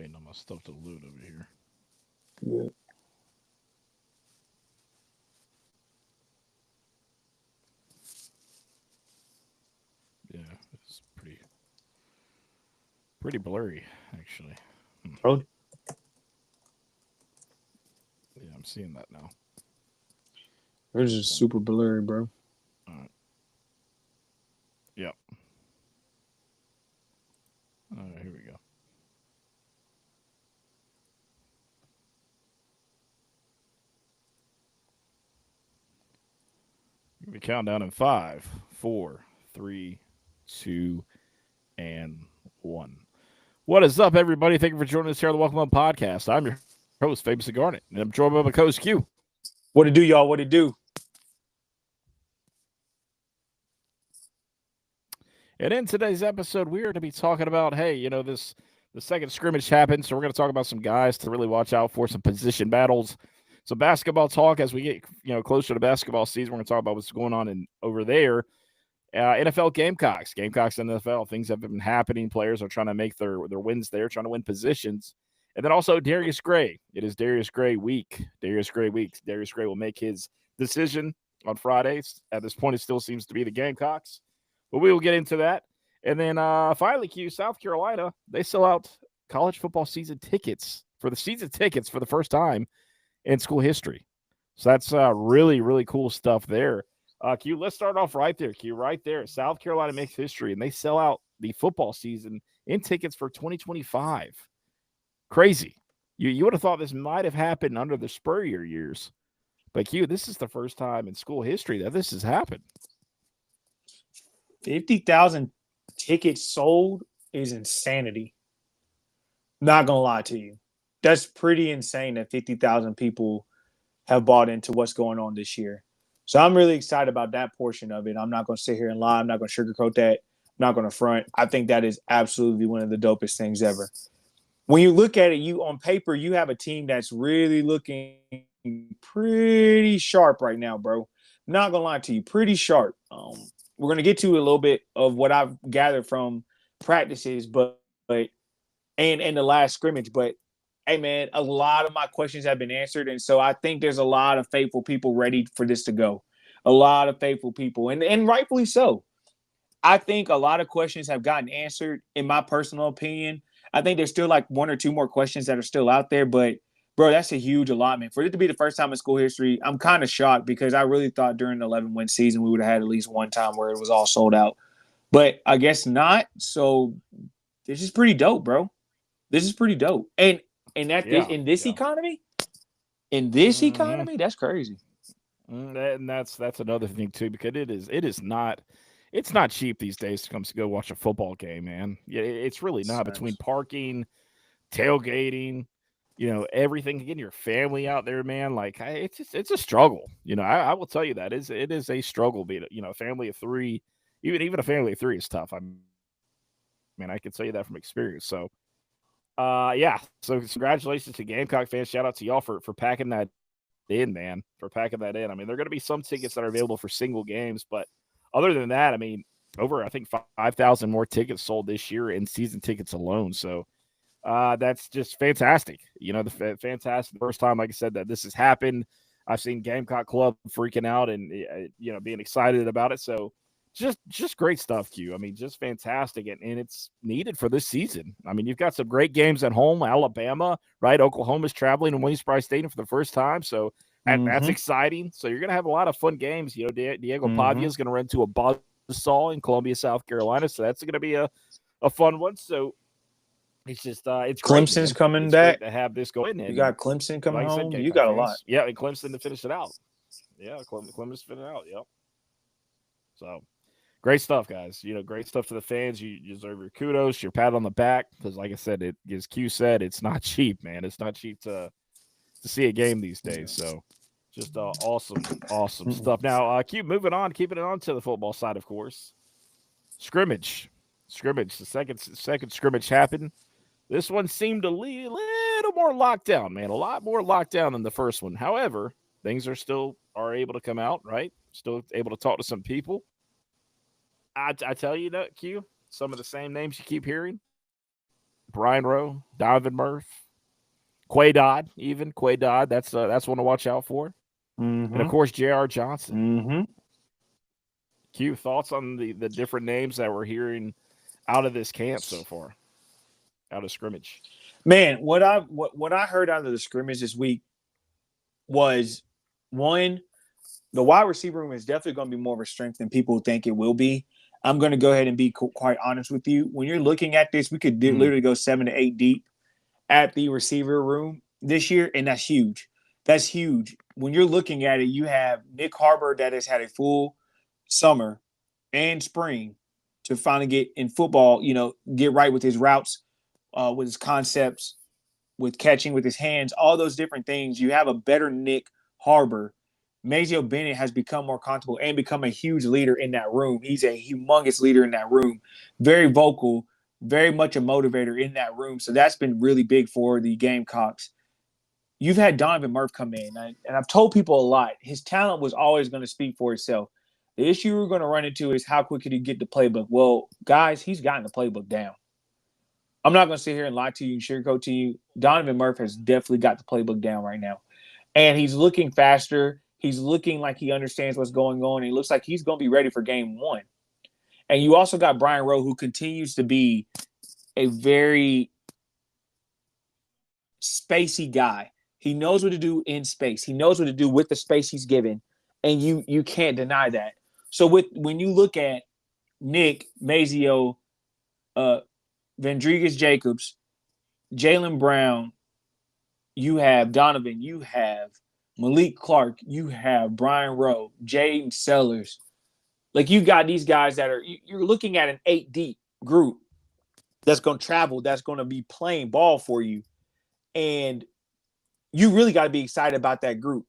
waiting on my stuff to load over here. Yeah. Yeah, it's pretty blurry actually. Bro, Yeah, I'm seeing that now. it's just super blurry, bro. All right. Yep. All right, here we go. We count down in five, four, three, two, and one. What is up, everybody? Thank you for joining us here on the Welcome Up Podcast. I'm your host, Famous Garnet, and I'm joined by my co-host Q. What it do, y'all? What it do? And in today's episode, we are going to be talking about, hey, this the second scrimmage happened, so we're going to talk about some guys to really watch out for, some position battles, some basketball talk as we get closer to basketball season. We're going to talk about what's going on over there. NFL Gamecocks in the NFL. Things have been happening. Players are trying to make their wins there, trying to win positions. And then also Darius Gray. It is Darius Gray week. Darius Gray will make his decision on Fridays. At this point, it still seems to be the Gamecocks. But we will get into that. And then finally, Q, South Carolina, they sell out college football season tickets for the first time in school history. So that's really, really cool stuff there. Q, let's start off right there, Q, right there. South Carolina makes history, and they sell out the football season in tickets for 2025. Crazy. You would have thought this might have happened under the Spurrier years. But, Q, this is the first time in school history that this has happened. 50,000 tickets sold is insanity. Not going to lie to you. That's pretty insane that 50,000 people have bought into what's going on this year. So I'm really excited about that portion of it. I'm not going to sit here and lie. I'm not going to sugarcoat that. I'm not going to front. I think that is absolutely one of the dopest things ever. When you look at it, you on paper, you have a team that's really looking pretty sharp right now, bro. Not going to lie to you, pretty sharp. We're going to get to a little bit of what I've gathered from practices, and the last scrimmage. But hey, man, a lot of my questions have been answered. And so I think there's a lot of faithful people ready for this to go. A lot of faithful people, and rightfully so. I think a lot of questions have gotten answered, in my personal opinion. I think there's still like one or two more questions that are still out there. But, bro, that's a huge allotment. For it to be the first time in school history, I'm kind of shocked because I really thought during the 11-win season we would have had at least one time where it was all sold out. But I guess not. So this is pretty dope, bro. This is pretty dope. And in this economy, that's crazy. And that's another thing too, because it's not cheap these days to come to go watch a football game, man. Yeah, it's really not. Between parking, tailgating, everything, getting your family out there, man. Like it's a struggle. I will tell you that it is a struggle. Being a family of three, even a family of three is tough. I mean, I can tell you that from experience. So yeah. So congratulations to Gamecock fans. Shout out to y'all for packing that in, man. For packing that in. I mean, there are going to be some tickets that are available for single games, but other than that, I mean, over I think 5,000 more tickets sold this year in season tickets alone. So that's just fantastic. The fantastic first time, like I said, that this has happened. I've seen Gamecock Club freaking out and being excited about it. So just great stuff, Q. I mean, just fantastic, and it's needed for this season. I mean, you've got some great games at home. Alabama, right? Oklahoma's traveling to Williams-Brice Stadium for the first time, so that's exciting. So you're going to have a lot of fun games. Diego Pavia is going to run to a buzzsaw in Columbia, South Carolina, so that's going to be a fun one. So it's just it's Clemson's great, coming it's back. Great to have this going. And you got Clemson coming like home. Said, you got a lot. Yeah, and Clemson to finish it out. Yeah, Clemson's finish it out. Yep. So great stuff, guys. Great stuff to the fans. You deserve your kudos, your pat on the back, because, like I said, as Q said, it's not cheap, man. It's not cheap to see a game these days. So, just awesome stuff. Now, Q, moving on, keeping it on to the football side, of course. Scrimmage. The second scrimmage happened. This one seemed a little more locked down, man. A lot more locked down than the first one. However, things are able to come out, right? Still able to talk to some people. I tell you that, Q, some of the same names you keep hearing. Brian Rowe, Donovan Murphy, Quay Dodd, even Quay Dodd. That's one to watch out for. Mm-hmm. And of course, J.R. Johnson. Mm-hmm. Q, thoughts on the different names that we're hearing out of this camp so far, out of scrimmage? Man, what I heard out of the scrimmage this week was, one, the wide receiver room is definitely going to be more of a strength than people think it will be. I'm going to go ahead and be quite honest with you. When you're looking at this, we could literally go 7 to 8 deep at the receiver room this year, and that's huge. That's huge. When you're looking at it, you have Nick Harbor that has had a full summer and spring to finally get in football, get right with his routes, with his concepts, with catching with his hands, all those different things. You have a better Nick Harbor. Mazeo Bennett has become more comfortable and become a huge leader in that room. He's a humongous leader in that room, very vocal, very much a motivator in that room. So that's been really big for the Gamecocks. You've had Donovan Murphy come in, and I've told people a lot. His talent was always going to speak for itself. The issue we're going to run into is how quick could he get the playbook? Well, guys, he's gotten the playbook down. I'm not going to sit here and lie to you and sugarcoat to you. Donovan Murphy has definitely got the playbook down right now. And he's looking faster. He's looking like he understands what's going on. He looks like he's going to be ready for game one. And you also got Brian Rowe, who continues to be a very spacey guy. He knows what to do in space. He knows what to do with the space he's given. And you can't deny that. So when you look at Nick, Mazeo, Vendrigas Jacobs, Jaylen Brown, you have Donovan, you have Malik Clark, you have Brian Rowe, Jaden Sellers. Like, you got these guys that you're looking at an 8 deep group that's going to travel, that's going to be playing ball for you. And you really got to be excited about that group.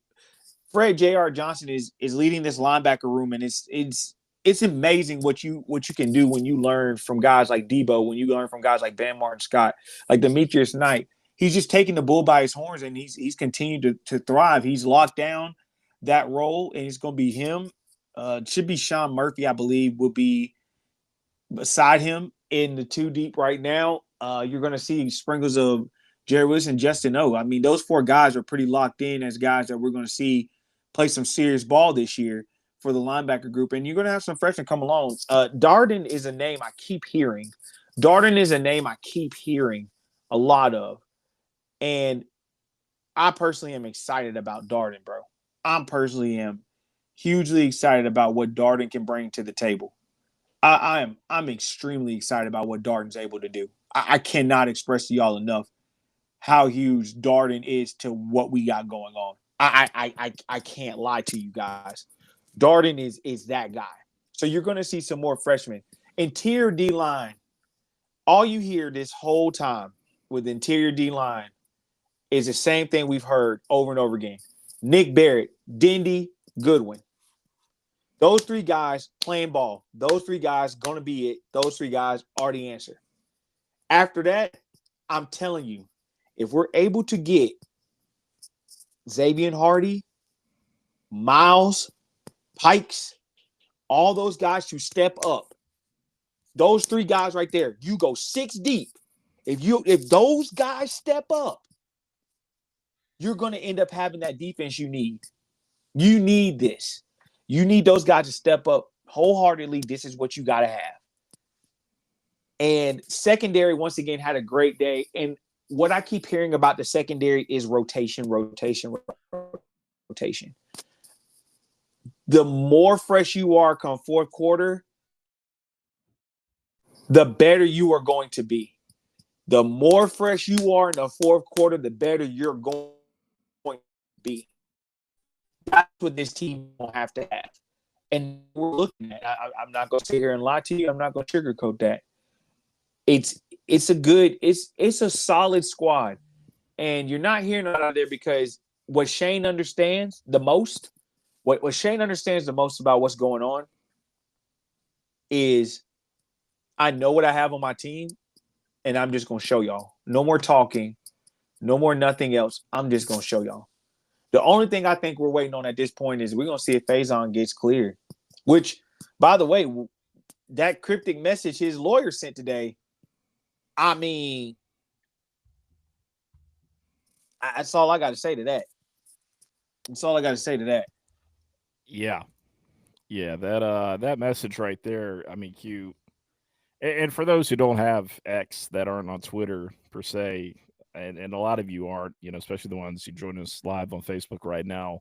Fred J.R. Johnson is leading this linebacker room, and it's amazing what you can do when you learn from guys like Debo, when you learn from guys like Van Martin Scott, like Demetrius Knight. He's just taking the bull by his horns, and he's continued to thrive. He's locked down that role, and it's going to be him. It should be Sean Murphy, I believe, will be beside him in the 2 deep right now. You're going to see sprinkles of Jerry Wilson, Justin O. I mean, those 4 guys are pretty locked in as guys that we're going to see play some serious ball this year for the linebacker group. And you're going to have some freshmen come along. Darden is a name I keep hearing. A lot of. And I personally am excited about Darden, bro. I personally am hugely excited about what Darden can bring to the table. I'm extremely excited about what Darden's able to do. I cannot express to y'all enough how huge Darden is to what we got going on. I can't lie to you guys. Darden is that guy. So you're going to see some more freshmen. Interior D-line, all you hear this whole time with interior D-line is the same thing we've heard over and over again. Nick Barrett, Dindy, Goodwin. Those 3 guys playing ball. Those 3 guys going to be it. Those 3 guys are the answer. After that, I'm telling you, if we're able to get Xavier Hardy, Miles, Pikes, all those guys to step up, those 3 guys right there, you go 6 deep. If those guys step up, you're going to end up having that defense you need. You need this. You need those guys to step up wholeheartedly. This is what you got to have. And secondary, once again, had a great day. And what I keep hearing about the secondary is rotation. The more fresh you are come fourth quarter, the better you are going to be. The more fresh you are in the fourth quarter, the better you're going to be. That's what this team will have to have. And we're looking at, I'm not going to sit here and lie to you. I'm not going to sugarcoat that. It's a solid squad. And you're not hearing it out of there because what Shane understands the most, what Shane understands the most about what's going on is I know what I have on my team, and I'm just going to show y'all. No more talking. No more nothing else. I'm just going to show y'all. The only thing I think we're waiting on at this point is we're going to see if Faison gets cleared. Which, by the way, that cryptic message his lawyer sent today, I mean, That's all I got to say to that. That's all I got to say to that. Yeah. Yeah, that message right there, I mean, Q. And for those who don't have X that aren't on Twitter per se, and a lot of you aren't, especially the ones who join us live on Facebook right now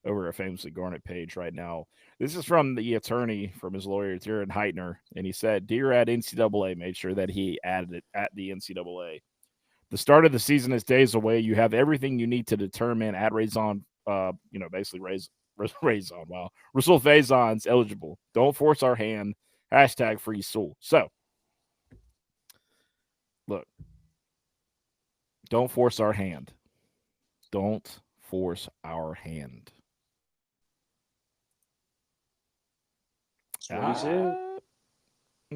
over our Famously Garnet page right now. This is from the attorney from his lawyer, Jared Heitner, and he said, "Dear at NCAA, made sure that he added it at the NCAA. The start of the season is days away. You have everything you need to determine at Raison, basically Raison. Wow, Rasul Faison's eligible. Don't force our hand. Hashtag free Sul." So, look, don't force our hand. Don't force our hand. That's what he said.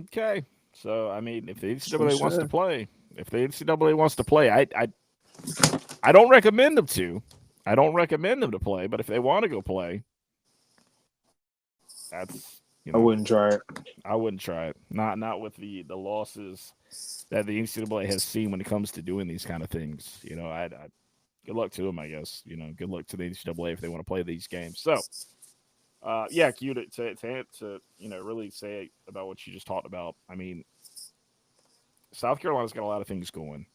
Okay. So, I mean, if the NCAA wants to play, I don't recommend them to. I don't recommend them to play, but if they want to go play, that's I wouldn't try it. I wouldn't try it. Not with the losses that the NCAA has seen when it comes to doing these kind of things. I good luck to them, I guess. Good luck to the NCAA if they want to play these games. So, yeah, Q, to really say about what you just talked about. I mean, South Carolina's got a lot of things going,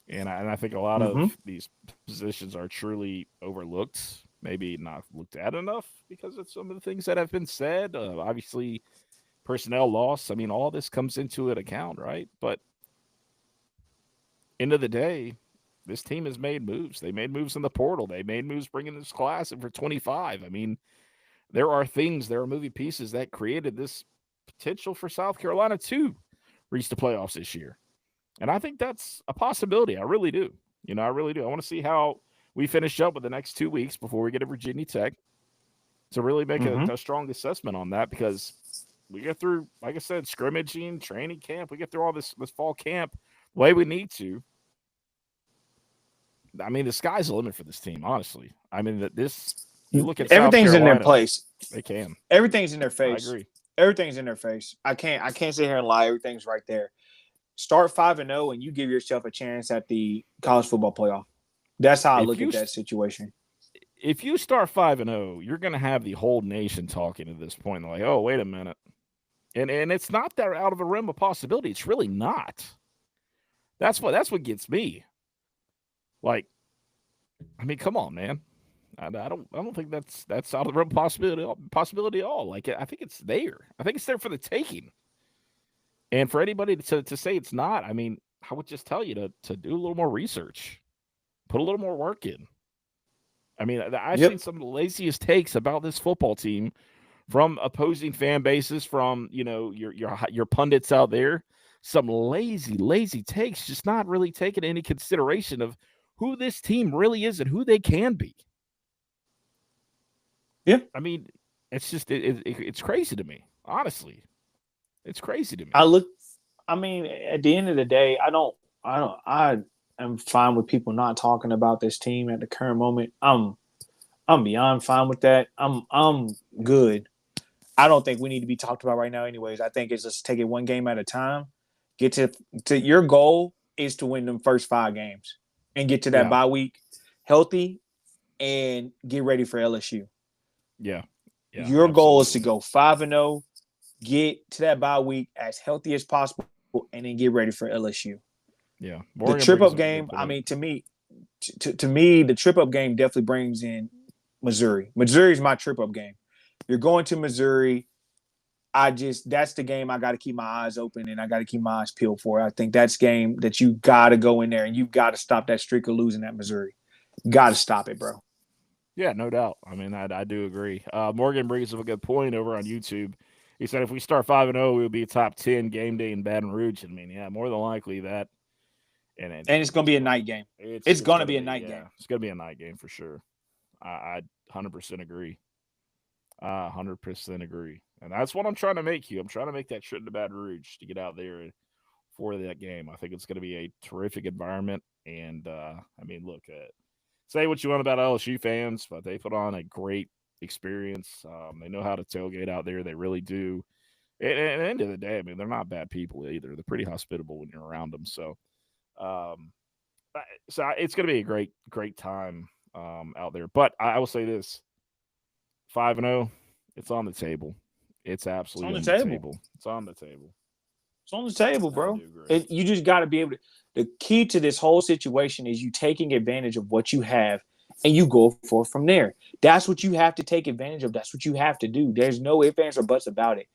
and I think a lot of these positions are truly overlooked, maybe not looked at enough because of some of the things that have been said. Obviously, personnel loss. I mean, all this comes into an account, right? But end of the day, this team has made moves. They made moves in the portal. They made moves bringing this class in for 25. I mean, there are moving pieces that created this potential for South Carolina to reach the playoffs this year. And I think that's a possibility. I really do. I really do. I want to see how we finish up with the next 2 weeks before we get to Virginia Tech to really make a strong assessment on that, because we get through, like I said, scrimmaging, training camp. We get through all this fall camp the way we need to. I mean, the sky's the limit for this team, honestly. I mean, you look at everything's South Carolina, in their place. They can. Everything's in their face. I agree. Everything's in their face. I can't sit here and lie. Everything's right there. Start 5-0, and you give yourself a chance at the college football playoff. That's how I look at that situation. If you start 5-0, you're going to have the whole nation talking at this point. They're like, "Oh, wait a minute," and it's not that out of the realm of possibility. It's really not. That's what gets me. Like, I mean, come on, man. I don't think that's out of the realm of possibility at all. Like, I think it's there. I think it's there for the taking. And for anybody to say it's not, I mean, I would just tell you to do a little more research, put a little more work in. I mean, I've seen some of the laziest takes about this football team from opposing fan bases, from your pundits out there. Some lazy takes, just not really taking any consideration of who this team really is and who they can be. Yeah, I mean, it's just it's crazy to me, honestly. It's crazy to me. I mean, at the end of the day, I am fine with people not talking about this team at the current moment. I'm beyond fine with that. I'm good. I don't think we need to be talked about right now anyways. I think it's just take it one game at a time. Get to your goal is to win them first 5 games and get to that bye week healthy and get ready for LSU. Yeah. Your goal is to go 5-0, get to that bye week as healthy as possible, and then get ready for LSU. Yeah. The trip-up game, I mean, to me, the trip-up game definitely brings in Missouri. Missouri's my trip-up game. You're going to Missouri. That's the game I got to keep my eyes open and I got to keep my eyes peeled for. I think that's game that you got to go in there and you got to stop that streak of losing at Missouri. Got to stop it, bro. Yeah, no doubt. I mean, I do agree. Morgan brings up a good point over on YouTube. He said if we start 5-0, we'll be a top 10 game day in Baton Rouge. I mean, yeah, more than likely that. And it's going to be a night game. It's going to be a night game. It's going to be a night game for sure. I 100% agree. 100% agree. And that's what I'm trying to make you. I'm trying to make that trip to Baton Rouge to get out there for that game. I think it's going to be a terrific environment. And, I mean, look, say what you want about LSU fans, but they put on a great experience. They know how to tailgate out there. They really do. At the end of the day, I mean, they're not bad people either. They're pretty hospitable when you're around them. So, So it's going to be a great time out there. But I will say this: 5-0, it's on the table. It's It's on absolutely the on the table. table. It's on the table. It's on the table, I bro. do agree. And you just got to be able to. The key to this whole situation is you taking advantage of what you have and you go for from there. That's what you have to take advantage of. That's what you have to do. There's no ifs, ands, or buts about it.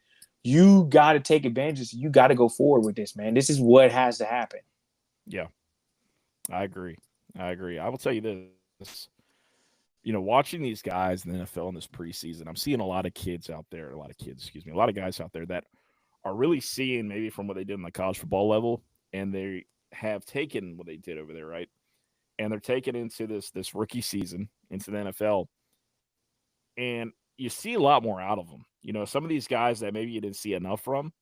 You got to take advantage of this. You got to go forward with this, man. This is what has to happen. Yeah, I agree. I will tell you this. Watching these guys in the NFL in this preseason, I'm seeing a lot of kids out there, a lot of guys out there that are really seeing maybe from what they did in the college football level, and they have taken what they did over there, right? And they're taken into this rookie season, into the NFL, and you see a lot more out of them. Some of these guys that maybe you didn't see enough from,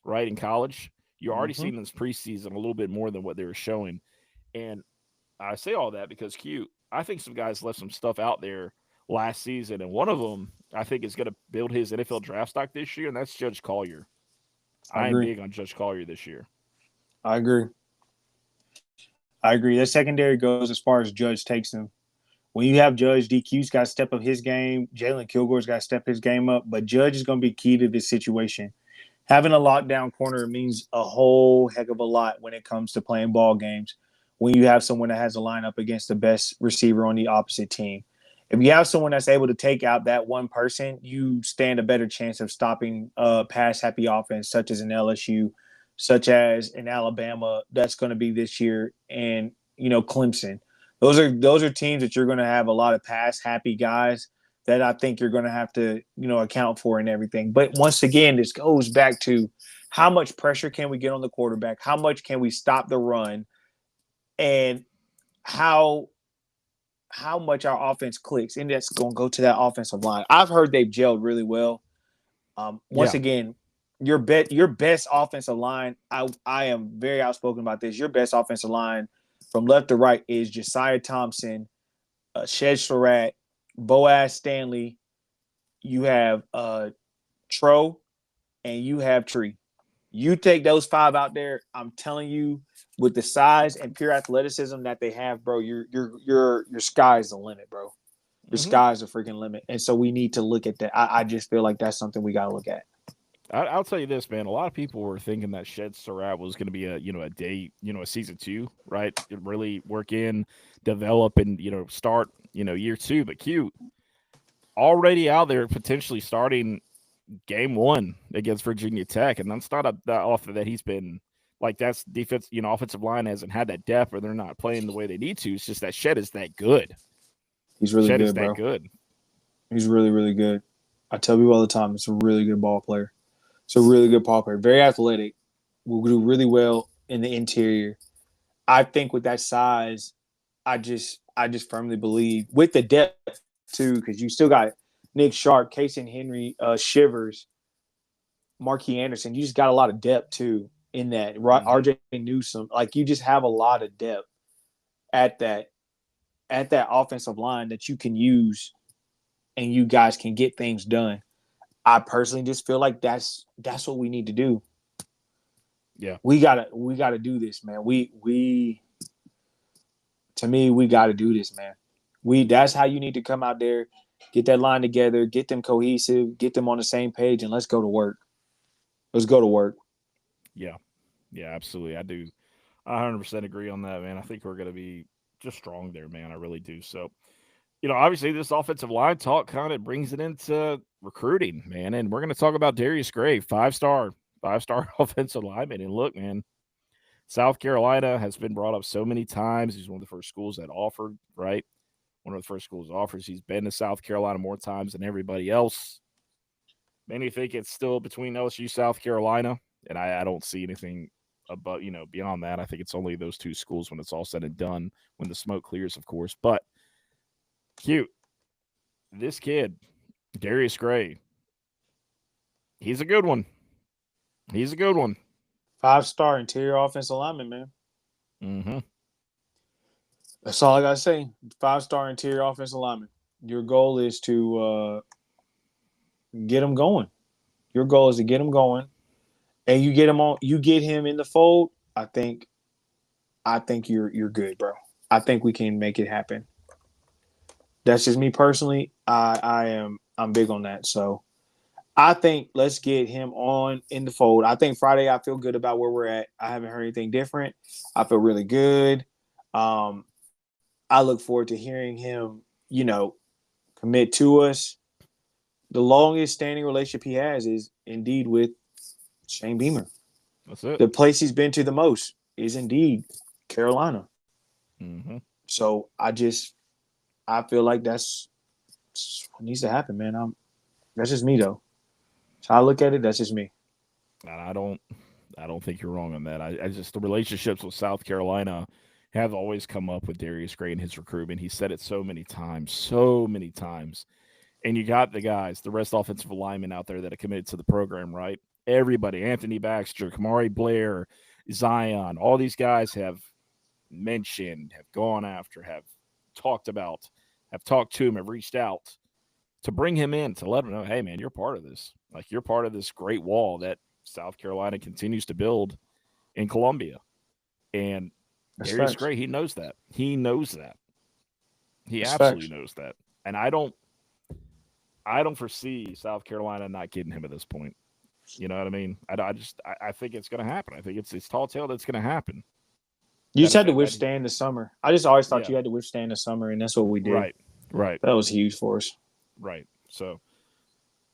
right, in college, you're already Mm-hmm. seeing this preseason a little bit more than what they were showing. And I say all that because I think some guys left some stuff out there last season, and one of them I think is going to build his NFL draft stock this year, and that's Judge Collier. I I am agree. big on Judge Collier this year. I agree. I agree. That secondary goes as far as Judge takes them. When you have Judge, DQ's got to step up his game. Jalen Kilgore's got to step his game up. But Judge is going to be key to this situation. Having a lockdown corner means a whole heck of a lot when it comes to playing ball games. When you have someone that has a lineup against the best receiver on the opposite team. If you have someone that's able to take out that one person, you stand a better chance of stopping pass happy offense, such as an LSU, such as in Alabama, that's going to be this year, and Clemson. Those are teams that you're going to have a lot of pass happy guys that I think you're going to have to account for and everything. But once again, this goes back to how much pressure can we get on the quarterback? How much can we stop the run? And how much our offense clicks, and that's going to go to that offensive line. I've heard they've gelled really well. Once again, your best offensive line. I am very outspoken about this. Your best offensive line from left to right is Josiah Thompson, Shed Surratt, Boaz Stanley. You have Tro, and you have Tree. You take those five out there, I'm telling you, with the size and pure athleticism that they have, bro, your sky's the limit, bro. Your sky's the freaking limit. And so we need to look at that. I just feel like that's something we gotta look at. I'll tell you this, man. A lot of people were thinking that Shed Surratt was going to be a season 2, right? Really work in, develop, and start year 2. But Q already out there potentially starting game 1 against Virginia Tech, and that's not that often that he's been like that's defense. Offensive line hasn't had that depth, or they're not playing the way they need to. It's just that Shed is that good. He's really Shed good, is that bro. good. He's really, really good. I tell people all the time, it's a really good ball player. It's a really good ball player. Very athletic. Will do really well in the interior. I think with that size, I just firmly believe with the depth too, because you still got Nick Sharp, Casey Henry, Shivers, Marquis Anderson. You just got a lot of depth too in that. RJ Newsome, like you just have a lot of depth at that offensive line that you can use, and you guys can get things done. I personally just feel like that's what we need to do. Yeah, we gotta do this, man. To me, we gotta do this, man. That's how you need to come out there, get that line together, get them cohesive, get them on the same page, and let's go to work. Let's go to work. yeah, absolutely. I do. I 100% agree on that, man. I think we're going to be just strong there, man. I really do. So, obviously this offensive line talk kind of brings it into recruiting, man. And we're going to talk about Darius Gray, five-star offensive lineman. And look, man, South Carolina has been brought up so many times. He's one of the first schools that offered, right? One of the first schools offers. He's been to South Carolina more times than everybody else. Many think it's still between LSU, South Carolina, and I don't see anything above, beyond that. I think it's only those two schools when it's all said and done, when the smoke clears, of course. But cute, this kid, Darius Gray, he's a good one. He's a good one. 5-star interior offensive lineman, man. Mm-hmm. That's all I gotta say. 5-star interior offensive lineman. Your goal is to get him going. Your goal is to get him going, and you get him on. You get him in the fold. I think you're good, bro. I think we can make it happen. That's just me personally. I'm big on that. So I think let's get him on in the fold. I think Friday I feel good about where we're at. I haven't heard anything different. I feel really good. I look forward to hearing him, commit to us. The longest standing relationship he has is indeed with Shane Beamer. That's it. The place he's been to the most is indeed Carolina. Mm-hmm. So I feel like that's what needs to happen, man. That's just me though. So I look at it, that's just me. I don't think you're wrong on that. I just the relationships with South Carolina have always come up with Darius Gray and his recruitment. He said it so many times. And you got the guys, the rest offensive linemen out there that are committed to the program, right? Everybody, Anthony Baxter, Kamari Blair, Zion, all these guys have mentioned, have gone after, have talked about, have talked to him, have reached out to bring him in, to let him know, hey, man, you're part of this. Like, you're part of this great wall that South Carolina continues to build in Columbia. And Darius Gray, he knows that. He knows that. He absolutely knows that. And I don't foresee South Carolina not getting him at this point. You know what I mean? I think it's going to happen. I think it's tall tale that's going to happen. You just had to withstand the summer. I just always thought you had to withstand the summer, and that's what we did. Right. That was huge for us. Right. So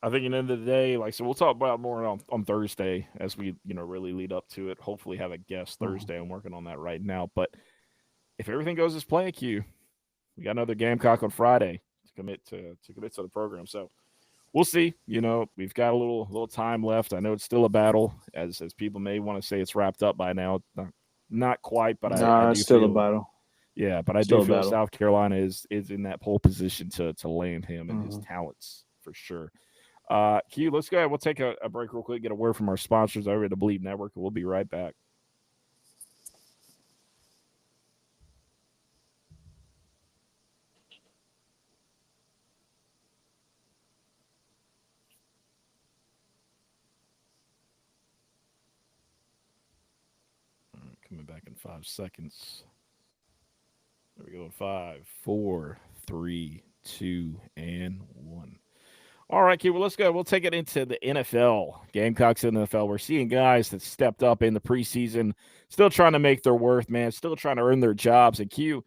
I think at the end of the day, we'll talk about more on Thursday as we, really lead up to it. Hopefully have a guest Thursday. I'm working on that right now. But if everything goes as planned, we got another Gamecock on Friday to commit to the program. So we'll see. We've got a little time left. I know it's still a battle, as people may want to say it's wrapped up by now. Not quite, but I do it's still feel, a battle. Yeah, but I do feel South Carolina is in that pole position to land him and his talents for sure. Q, let's go ahead. We'll take a break real quick, get a word from our sponsors over at the Believe Network, and we'll be right back. All right, coming back in 5 seconds. There we go. 5, 4, 3, 2, and 1. All right, Q, well, let's go. We'll take it into the NFL. Gamecocks in the NFL. We're seeing guys that stepped up in the preseason, still trying to make their worth, man, still trying to earn their jobs. And Q,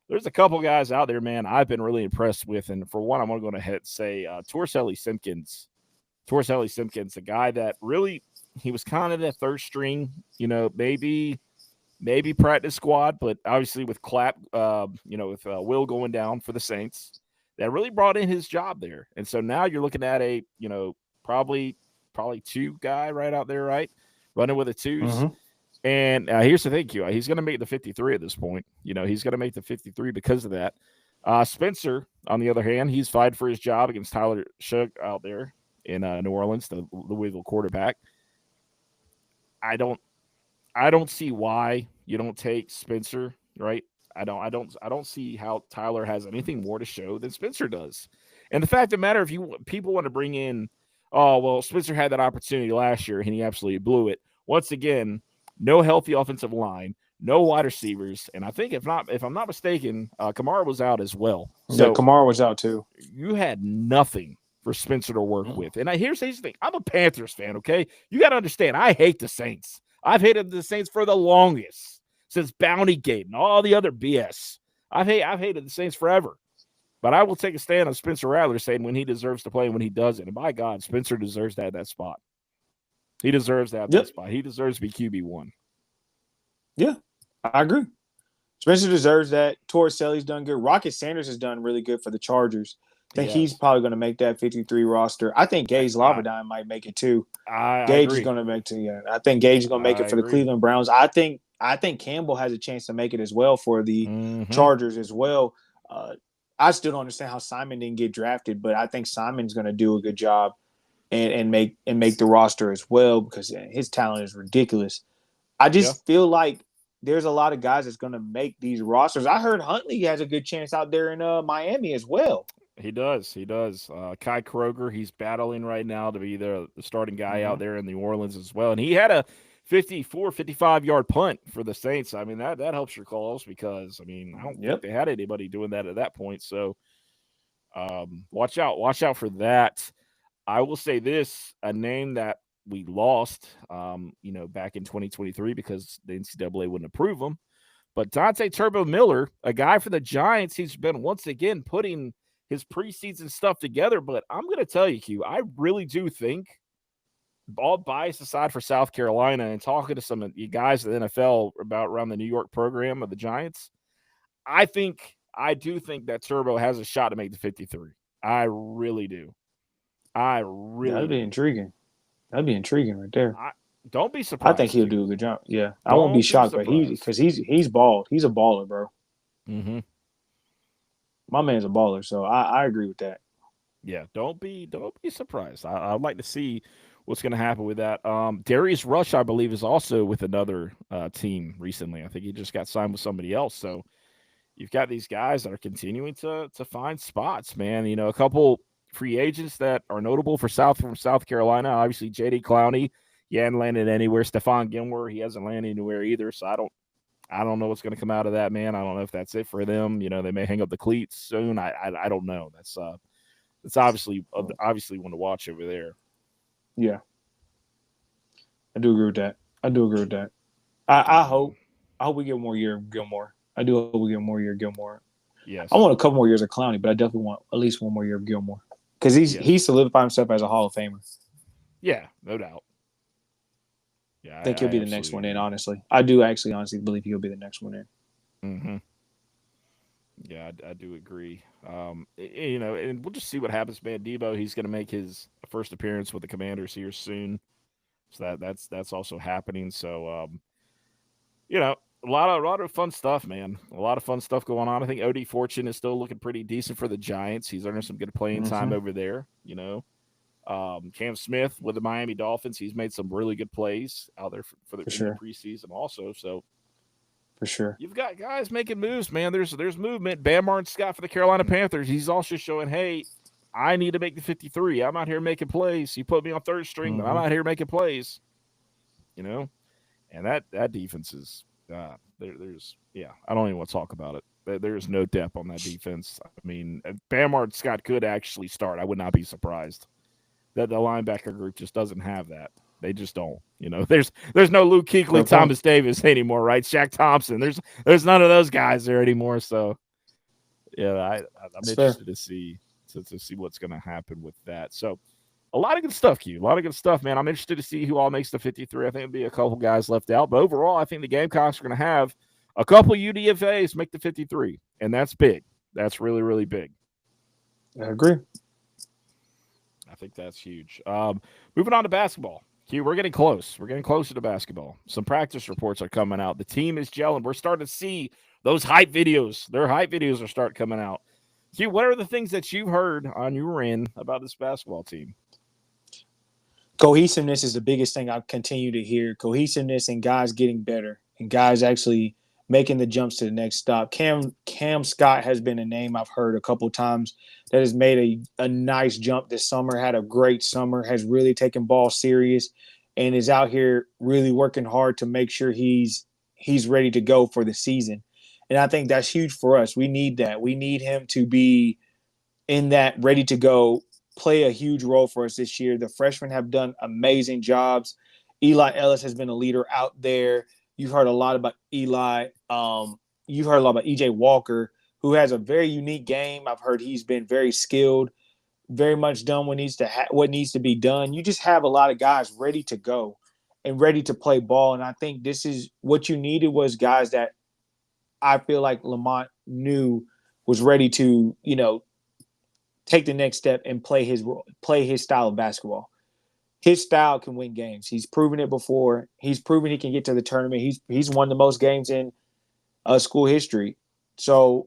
there's a couple guys out there, man, I've been really impressed with. And for one, I'm going to go ahead and say Torselli Simpkins. Torselli Simpkins, the guy that really, he was kind of that third string, maybe practice squad, but obviously with Clapp, with Will going down for the Saints, that really brought in his job there. And so now you're looking at a, probably 2 guy right out there, right? Running with a 2s. Mm-hmm. And here's the thing, Q. He's going to make the 53 at this point. He's going to make the 53 because of that. Spencer, on the other hand, he's fighting for his job against Tyler Shough out there in New Orleans, the Louisville quarterback. I don't see why you don't take Spencer, right? I don't see how Tyler has anything more to show than Spencer does. And the fact of the matter, if people want to bring in, Spencer had that opportunity last year and he absolutely blew it. Once again, no healthy offensive line, no wide receivers, and I think if I'm not mistaken, Kamara was out as well. So Kamara was out too. You had nothing for Spencer to work with. And here's the thing: I'm a Panthers fan. Okay, you got to understand, I hate the Saints. I've hated the Saints for the longest, since Bountygate and all the other BS. I've hated the Saints forever. But I will take a stand on Spencer Rattler saying when he deserves to play and when he doesn't. And by God, Spencer deserves to have that spot. He deserves to have that spot. He deserves to be QB1. Yeah, I agree. Spencer deserves that. Torselli's done good. Rocket Sanders has done really good for the Chargers. I think he's probably going to make that 53 roster. I think Gage Laverdine might make it too. Gage is going to make it. Yeah, I think Gage is going to make it for the Cleveland Browns. I think Campbell has a chance to make it as well for the Chargers as well. I still don't understand how Simon didn't get drafted, but I think Simon's going to do a good job and make the roster as well because his talent is ridiculous. I just feel like there's a lot of guys that's going to make these rosters. I heard Huntley has a good chance out there in Miami as well. He does. Kai Kroger, he's battling right now to be the starting guy out there in New Orleans as well. And he had a 54, 55-yard punt for the Saints. I mean, that helps your cause because, I mean, I don't think they had anybody doing that at that point. So watch out for that. I will say this, a name that we lost, back in 2023 because the NCAA wouldn't approve him. But Dante Turbo Miller, a guy for the Giants, he's been once again putting his preseason stuff together. But I'm going to tell you, Q, I really do think, all bias aside for South Carolina and talking to some of you guys at the NFL about around the New York program of the Giants, I do think that Turbo has a shot to make the 53. I really do. That'd be intriguing. That'd be intriguing right there. Don't be surprised. I think he'll do a good job. Yeah, I won't be shocked, but he's balled. He's a baller, bro. Mm-hmm. My man's a baller, so I agree with that. Yeah, don't be surprised. I'd like to see what's going to happen with that. Darius Rush, I believe, is also with another team recently. I think he just got signed with somebody else. So you've got these guys that are continuing to find spots, man. A couple free agents that are notable from South Carolina. Obviously, J.D. Clowney, he hadn't landed anywhere. Stephon Gilmore, he hasn't landed anywhere either. So I don't know what's going to come out of that, man. I don't know if that's it for them. They may hang up the cleats soon. I don't know. That's obviously one to watch over there. Yeah, I do agree with that. I hope we get one more year of Gilmore. I do hope we get one more year of Gilmore. Yes, I want a couple more years of Clowney, but I definitely want at least one more year of Gilmore because he solidified himself as a Hall of Famer. Yeah, no doubt. Yeah, I think he'll be the next one in. Honestly, I do honestly believe he'll be the next one in. Mm-hmm. Yeah, I do agree. And we'll just see what happens, man. Debo, he's going to make his first appearance with the Commanders here soon, so that's also happening. So, a lot of fun stuff, man. A lot of fun stuff going on. I think OD Fortune is still looking pretty decent for the Giants. He's earning some good playing time over there. Cam Smith with the Miami Dolphins, he's made some really good plays out there for the preseason also. So. For sure. You've got guys making moves, man. There's movement. Bam Martin-Scott for the Carolina Panthers. He's also showing, hey, I need to make the 53. I'm out here making plays. You put me on third string, but I'm out here making plays. And that defense is there's I don't even want to talk about it. There's no depth on that defense. I mean, if Bam Martin-Scott could actually start, I would not be surprised. That the linebacker group just doesn't have that. They just don't. There's no Luke Kuechly, Thomas Davis anymore, right? Shaq Thompson. There's none of those guys there anymore. So, I'm interested to see what's going to happen with that. So, a lot of good stuff, Q. A lot of good stuff, man. I'm interested to see who all makes the 53. I think there'll be a couple guys left out, but overall, I think the Gamecocks are going to have a couple UDFAs make the 53, and that's big. That's really, really big. I agree. I think that's huge. Moving on to basketball. Q, we're getting close. We're getting closer to basketball. Some practice reports are coming out. The team is gelling. We're starting to see those hype videos. Their hype videos are starting coming out. Q, what are the things that you've heard on your end about this basketball team? Cohesiveness is the biggest thing I continue to hear. Cohesiveness and guys getting better and guys actually making the jumps to the next stop. Cam Scott has been a name I've heard a couple times that has made a nice jump this summer, had a great summer, has really taken ball serious, and is out here really working hard to make sure he's ready to go for the season. And I think that's huge for us. We need that. We need him to be in that ready to go, play a huge role for us this year. The freshmen have done amazing jobs. Eli Ellis has been a leader out there. You've heard a lot about Eli. You've heard a lot about EJ Walker, who has a very unique game. I've heard he's been very skilled, very much done what needs to be done. You just have a lot of guys ready to go and ready to play ball. And I think this is what you needed was guys that I feel like Lamont knew was ready to, take the next step and play his style of basketball. His style can win games. He's proven it before. He's proven he can get to the tournament. He's won the most games in school history. So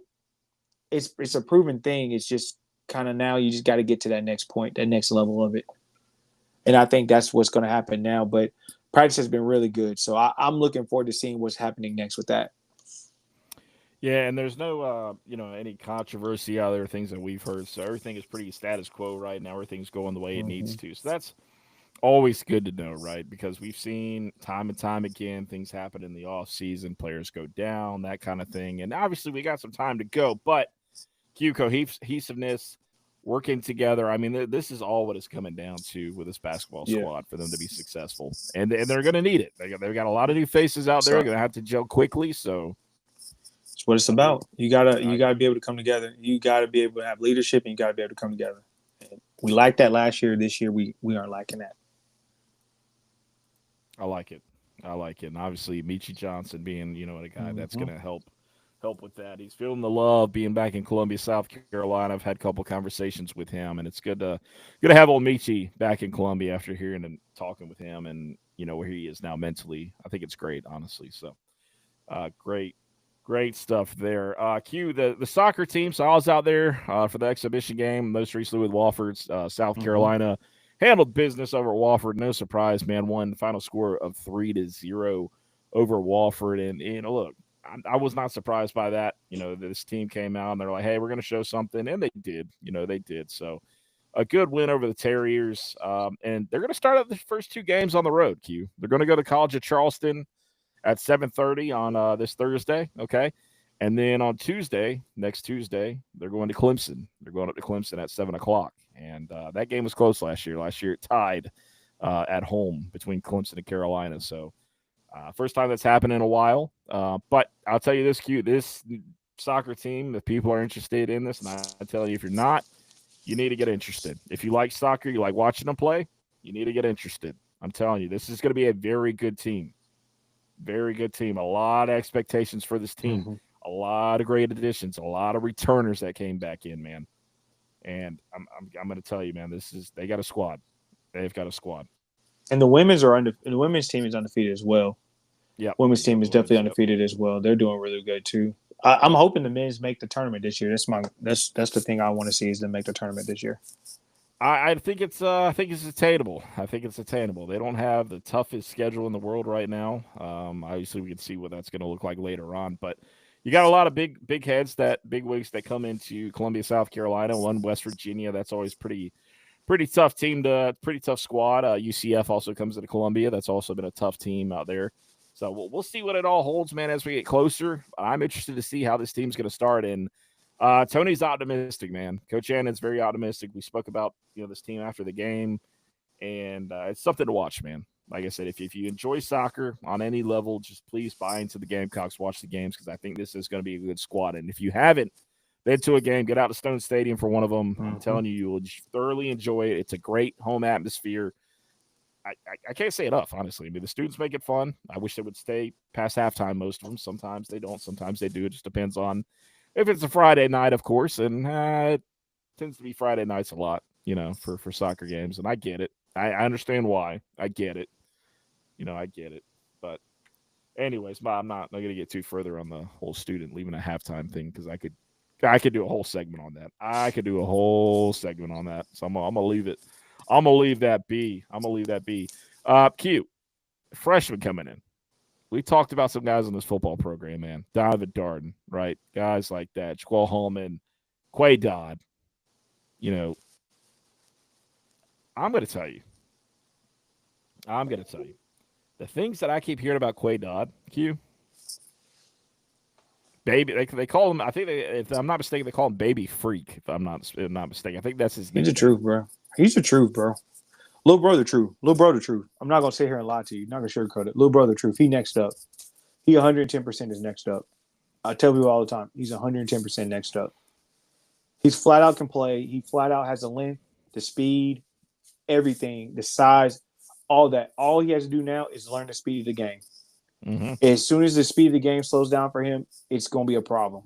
it's a proven thing. It's just kind of now you just got to get to that next point, that next level of it. And I think that's what's going to happen now. But practice has been really good. So I'm looking forward to seeing what's happening next with that. Yeah, and there's no, any controversy out there, things that we've heard. So everything is pretty status quo right now. Everything's going the way it needs to. So Always good to know, right? Because we've seen time and time again things happen in the off season, players go down, that kind of thing. And obviously we got some time to go, but cohesiveness, working together. I mean, this is all what it's coming down to with this basketball squad for them to be successful, and they're going to need it. They've got a lot of new faces out there. They're going to have to gel quickly. So that's what it's about. You gotta be able to come together. You gotta be able to have leadership, and you gotta be able to come together. And we liked that last year. This year, we aren't liking that. I like it. And obviously, Michi Johnson being a guy that's going to help with that. He's feeling the love being back in Columbia, South Carolina. I've had a couple conversations with him, and it's good to have old Michi back in Columbia after hearing and talking with him, and where he is now mentally. I think it's great, honestly. So, great stuff there. Q, the soccer team. So I was out there for the exhibition game, most recently with Wofford, South Carolina. Handled business over Wofford. No surprise, man. Won the final score of 3-0 over Wofford. And look, I was not surprised by that. This team came out and they're like, hey, we're going to show something. And they did. They did. So a good win over the Terriers. And they're going to start out the first two games on the road, Q. They're going to go to College of Charleston at 7:30 on this Thursday. Okay. And then on next Tuesday, they're going to Clemson. They're going up to Clemson at 7 o'clock. And that game was close last year. Last year it tied at home between Clemson and Carolina. So first time that's happened in a while. But I'll tell you this, Q, this soccer team, if people are interested in this, and I tell you, if you're not, you need to get interested. If you like soccer, you like watching them play, you need to get interested. I'm telling you, this is going to be a very good team. Very good team. A lot of expectations for this team. Mm-hmm. A lot of great additions. A lot of returners that came back in, man. And I'm going to tell you, man, they got a squad. They've got a squad. And the women's team is undefeated as well. Yeah, women's team is definitely undefeated as well. They're doing really good too. I'm hoping the men's make the tournament this year. That's the thing I want to see is them make the tournament this year. I think it's attainable. They don't have the toughest schedule in the world right now. Obviously, we can see what that's going to look like later on, but you got a lot of big wigs that come into Columbia, South Carolina, one West Virginia. That's always pretty tough team pretty tough squad. UCF also comes into Columbia. That's also been a tough team out there. So we'll see what it all holds, man, as we get closer. I'm interested to see how this team's going to start. And Tony's optimistic, man. Coach Annan's very optimistic. We spoke about this team after the game, and it's something to watch, man. Like I said, if you enjoy soccer on any level, just please buy into the Gamecocks, watch the games, because I think this is going to be a good squad. And if you haven't been to a game, get out to Stone Stadium for one of them. Mm-hmm. I'm telling you will thoroughly enjoy it. It's a great home atmosphere. I can't say enough, honestly. I mean, the students make it fun. I wish they would stay past halftime, most of them. Sometimes they don't. Sometimes they do. It just depends on if it's a Friday night, of course. And it tends to be Friday nights a lot, for soccer games. And I get it. I understand why. I get it. I get it. But anyways, I'm not going to get too further on the whole student leaving a halftime thing, because I could do a whole segment on that. So I'm going to leave it. I'm going to leave that be. Q, freshman coming in. We talked about some guys in this football program, man. Donovan Darden, right? Guys like that. Jaquel Holman, Quay Dodd. I'm going to tell you. The things that I keep hearing about Quay Dodd, Q, baby, they call him. I think if I'm not mistaken, they call him Baby Freak. If I'm not mistaken, I think that's his name. He's the truth, bro. Little brother truth. I'm not gonna sit here and lie to you. Not gonna sugarcoat it. Little brother truth. He next up. He 110% is next up. I tell people all the time. He's 110% next up. He's flat out can play. He flat out has the length, the speed, everything, the size, all that. All he has to do now is learn the speed of the game. Mm-hmm. As soon as the speed of the game slows down for him, it's going to be a problem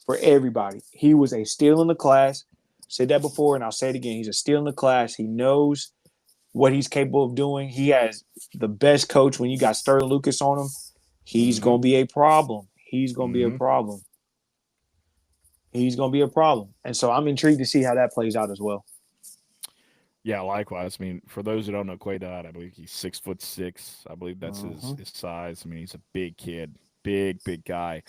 for everybody. He was a steal in the class. Said that before, and I'll say it again. He's a steal in the class. He knows what he's capable of doing. He has the best coach. When you got Sterling Lucas on him, he's going to be a problem. He's going to be a problem. And so I'm intrigued to see how that plays out as well. Yeah, likewise. I mean, for those who don't know Quay Dodd, I believe he's 6'6". I believe that's his size. I mean, he's a big kid, big guy.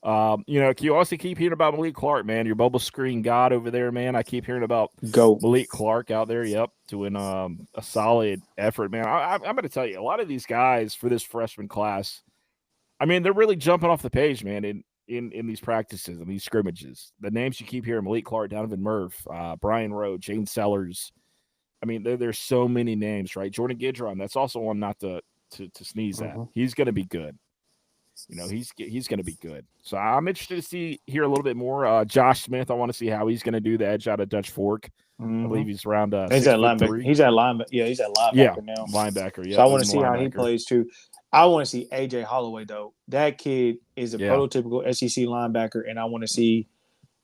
You also keep hearing about Malik Clark, man. Your bubble screen god over there, man. I keep hearing about Malik Clark out there. Yep, doing a solid effort, man. I'm going to tell you, a lot of these guys for this freshman class, I mean, they're really jumping off the page, man. In these practices and these scrimmages, the names you keep hearing: Malik Clark, Donovan Murph, Brian Rowe, Jane Sellers. I mean, there's so many names, right? Jordan Gidron. That's also one not to sneeze at. He's going to be good. He's going to be good. So I'm interested to hear a little bit more. Josh Smith, I want to see how he's going to do the edge out of Dutch Fork. I believe he's around. He's at linebacker. He's at linebacker. Yeah, he's at linebacker now. Linebacker. Yeah. So I want to see how he plays too. I want to see AJ Holloway though. That kid is a prototypical SEC linebacker, and I want to see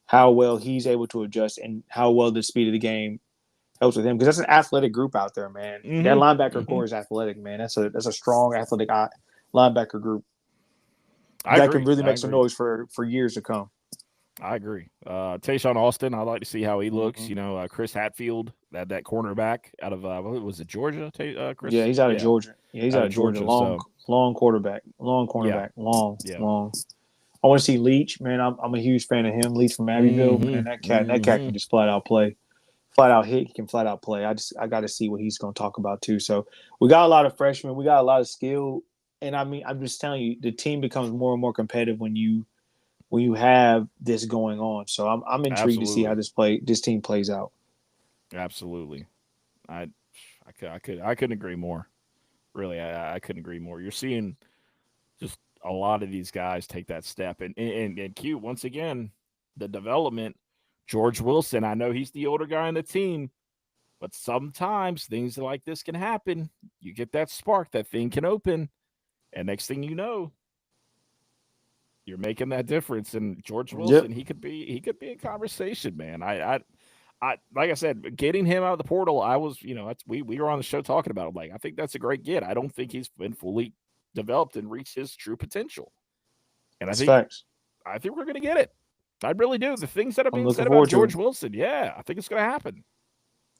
how well he's able to adjust and how well the speed of the game helps with him, because that's an athletic group out there, man. That linebacker core is athletic, man. That's a strong athletic linebacker group. That can really make some noise for years to come. I agree. Tayshawn Austin, I'd like to see how he looks. Chris Hatfield, that cornerback out of was it Georgia? Chris? Yeah, he's out of Georgia. Yeah, he's out of Georgia. Long quarterback, long cornerback, long. I want to see Leach, man. I'm a huge fan of him. Leach from Abbeville, man. That cat can just flat out play, flat out hit. He can flat out play. I got to see what he's going to talk about too. So we got a lot of freshmen. We got a lot of skill. And I mean, I'm just telling you, the team becomes more and more competitive when you have this going on. So I'm intrigued to see how this team plays out. Absolutely, I couldn't agree more. Really, I couldn't agree more. You're seeing just a lot of these guys take that step, and Q, once again, the development. George Wilson, I know he's the older guy on the team, but sometimes things like this can happen. You get that spark, that thing can open. And next thing you know, you're making that difference. And George Wilson, he could be in conversation, man. I like I said, getting him out of the portal, I was, we were on the show talking about it. Like, I think that's a great get. I don't think he's been fully developed and reached his true potential. And I think we're going to get it. I really do. The things that are being said about George Wilson, I think it's going to happen.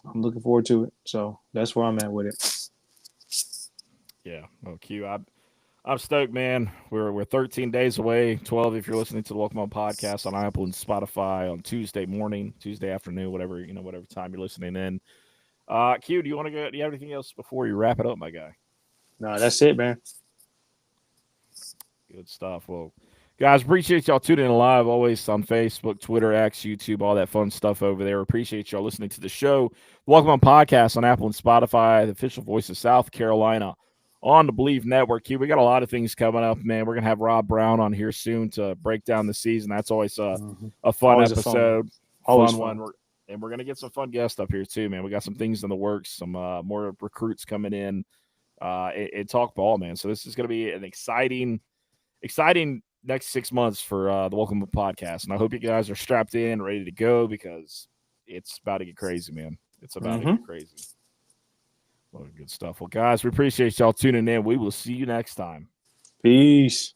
I'm looking forward to it. So that's where I'm at with it. Yeah. Well, Q, I'm stoked, man. We're 13 days away, 12 if you're listening to the Welcome On podcast on Apple and Spotify on Tuesday morning, Tuesday afternoon, whatever time you're listening in. Q, do you have anything else before you wrap it up, my guy? No, that's it, man. Good stuff. Well, guys, appreciate y'all tuning in live always on Facebook, Twitter, X, YouTube, all that fun stuff over there. Appreciate y'all listening to the show. Welcome On podcast on Apple and Spotify, the official voice of South Carolina on the Believe Network. Q, we got a lot of things coming up, man. We're going to have Rob Brown on here soon to break down the season. That's always a fun always episode. Fun one. And we're going to get some fun guests up here too, man. We got some things in the works, some more recruits coming in and talk ball, man. So this is going to be an exciting next 6 months for the Welcome Up podcast. And I hope you guys are strapped in, ready to go, because it's about to get crazy, man. It's about to get crazy. Well, good stuff. Well, guys, we appreciate y'all tuning in. We will see you next time. Peace.